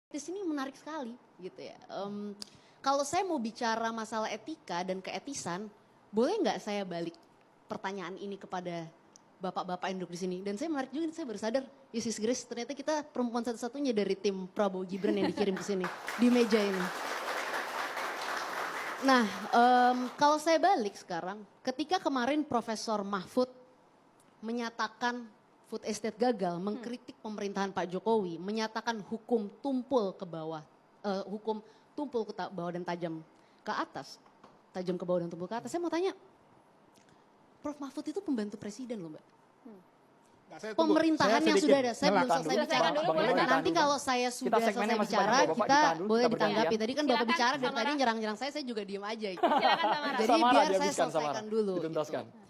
Di sini menarik sekali gitu ya. Kalau saya mau bicara masalah etika dan keetisan, boleh nggak saya balik pertanyaan ini kepada bapak-bapak yang duduk di sini? Dan saya menarik juga, saya baru sadar, Yesus Grace ternyata kita perempuan satu-satunya dari tim Prabowo Gibran yang dikirim ke sini di meja ini. Nah, kalau saya balik sekarang, ketika kemarin Profesor Mahfud menyatakan food estate gagal, mengkritik pemerintahan Pak Jokowi, menyatakan hukum tumpul ke bawah, hukum tumpul ke bawah dan tajam ke atas, tajam ke bawah dan tumpul ke atas. Saya mau tanya, Prof Mahfud itu pembantu presiden loh Mbak. Nah, pemerintahan yang sudah ada, saya belum selesai bicara. Nanti kalau saya sudah selesai bicara, kita boleh ditanggapi. Tadi kan Bapak bicara dari tadi nyerang-nyerang saya juga diem aja. Jadi biar saya selesaikan dulu.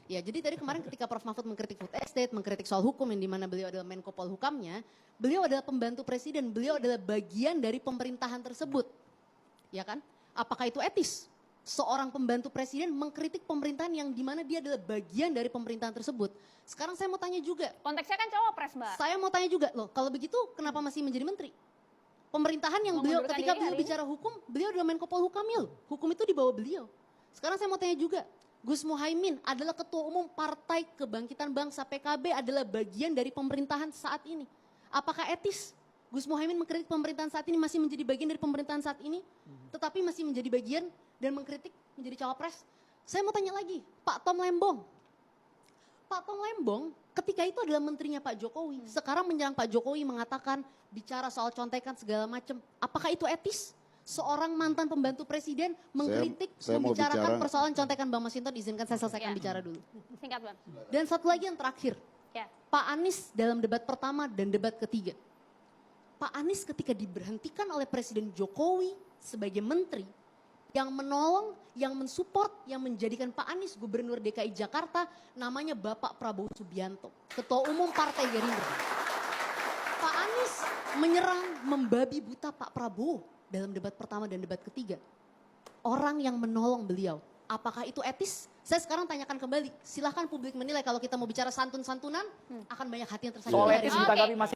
Ya, jadi tadi kemarin ketika Prof Mahfud mengkritik food estate, mengkritik soal hukum yang dimana beliau adalah Menko Polhukamnya, beliau adalah pembantu presiden, beliau adalah bagian dari pemerintahan tersebut. Ya kan? Apakah itu etis? Seorang pembantu presiden mengkritik pemerintahan yang dimana dia adalah bagian dari pemerintahan tersebut. Sekarang saya mau tanya juga. Konteksnya kan cawapres, Mbak. Saya mau tanya juga, loh kalau begitu kenapa masih menjadi menteri? Pemerintahan yang beliau, ketika beliau bicara hukum, beliau adalah Menko Polhukamnya loh. Hukum itu di bawah beliau. Sekarang saya mau tanya juga, Gus Muhaimin adalah Ketua Umum Partai Kebangkitan Bangsa PKB, adalah bagian dari pemerintahan saat ini. Apakah etis Gus Muhaimin mengkritik pemerintahan saat ini, masih menjadi bagian dari pemerintahan saat ini, tetapi masih menjadi bagian dan mengkritik menjadi cawapres? Saya mau tanya lagi, Pak Tom Lembong. Pak Tom Lembong ketika itu adalah menterinya Pak Jokowi, sekarang menyerang Pak Jokowi, mengatakan bicara soal contekan segala macam. Apakah itu etis? Seorang mantan pembantu presiden mengkritik, membicarakan persoalan contekan. Bang Masinton, izinkan saya selesaikan bicara dulu. Singkat, Bang. Dan satu lagi yang terakhir, Pak Anies dalam debat pertama dan debat ketiga. Pak Anies ketika diberhentikan oleh Presiden Jokowi sebagai menteri, yang menolong, yang mensupport, yang menjadikan Pak Anies Gubernur DKI Jakarta, namanya Bapak Prabowo Subianto, Ketua Umum Partai Gerindra. Pak Anies menyerang, membabi buta Pak Prabowo dalam debat pertama dan debat ketiga. Orang yang menolong beliau, apakah itu etis? Saya sekarang tanyakan kembali, silahkan publik menilai. Kalau kita mau bicara santun-santunan, akan banyak hati yang tersakiti. Soal etis ditanggapi masih